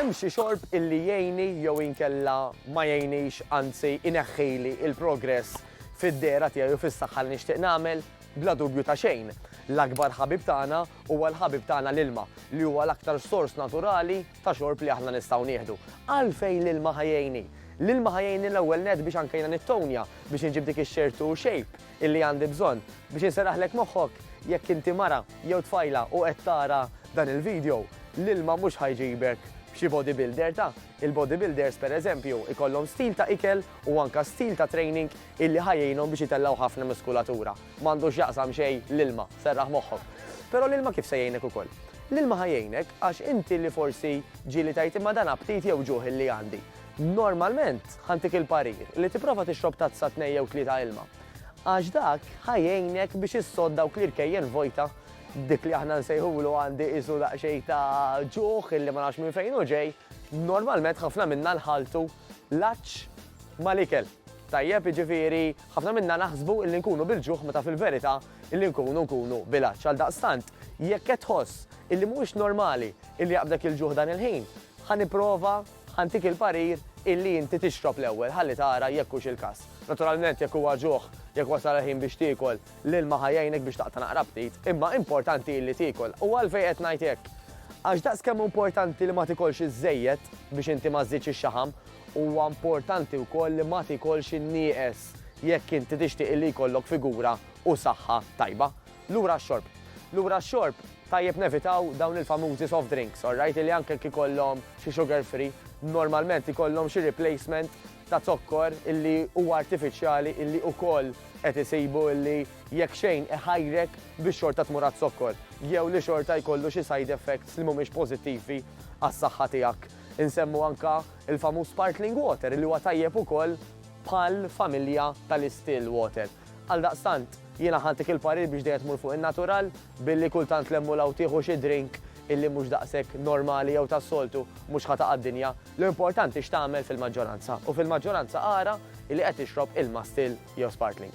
Hemm xi xorb illi jgħinni jew inkella ma jgħinix, anzi ineħħili il-progress fid-dera tiegħi u fis-saħħa li nixtieq nagħmel bla dubju ta' xejn. L-akbar ħabib tagħna huwa l-ħabib tagħna l-ilma li huwa l-aktar sors naturali ta' xorb li aħna nistgħu nieħdu. Għalfejn l-ilma ħajjejni? L-ilma ħajjejni l-ewwel net biex anke jiena nittonja biex inġib dik ix-xertu shape illi għandi bżonn biex inseraħlek moħħok jekk inti mara jew tfajla u qed tara dan il-video, l-ilma mhux ħajġibek b'xi bodybuilder ta' il-bodybuilders pereżempju ikollhom stil ta' ikel u anke stil ta' training illi ħajjejnhom biex jitellgħu ħafna muskulatura. M'għandux jaqsam xejn l-ilma, serraħ moħħok. Però l-ilma kif se jgħinek ukoll? L-ilma ħajjejnek għax inti li forsi ġieli tajt imma dan aptit jew ġuħ illi għandi. Normalment ħantik il-parir li tipprova tixrob tazza 2 jew 3 ilma. Għax dak ħajjejnek biex issod dawk l-irkejjen vojta dik li aħna nsejħulu għandi isu daqsxejn ta' ġuħ illi ma nafx minn fejn hu ġej, normalment ħafna minna nħaltu l-aċċ mal-ikel. Tajjeb, jiġifieri ħafna minna naħsbu illi nkunu bil-ġuħ meta fil-verità illi nkunu bil-aċċ. Għaldaqstant, jekk qed tħoss illi mhuwiex normali illi jaqbdek il-ġuħ dan il-ħin, ħanipprova ħantik il-parir illi inti tixrob l-ewwel ħalli tara jekk hux il-każ. Naturalment jekk huwa ġuħ, jekk wasal il-ħin biex tiekol, l-ilma ħajjejnek biex taqta' naqra ftit, imma importanti illi tiekol. U għalfejn qed ngħid hekk. Għax daqskemm importanti li ma tikolx iż-żejjed biex inti ma żżidx ix-xaħam, huwa importanti wkoll li ma tikolx in-nieqes jekk inti tixtieq illi jkollok figura u saħħa tajba. Lura x-xorb. Lura x-xorb tajjeb nevitaw dawn il-famużi soft drinks, alright, illi anke ikollhom xi sugar free, normalment ikollhom xi replacement ta' zokkor illi huwa artifiċjali illi wkoll qed isibu illi jekk xejn iħajrek biex xorta tmur għat-zokkor jew li xorta jkollu xi side effects li mhumiex pożittivi għas-saħħa tiegħek. Insemmu anke il-famuż sparkling water illi huwa tajjeb ukoll bħal familja tal-still water. Għaldaqstant, jiena ħantik il-parir biex dejjem tmur fuq in-natural billi kultant lemmu law tieħu xi drink illi mhux daqshekk normali jew tas-soltu mhux ħataqa' d-dinja. L-importanti x'tagħmel fil-maġġoranza u fil-maġġoranza ara illi qed tixrob ilma still jew sparkling.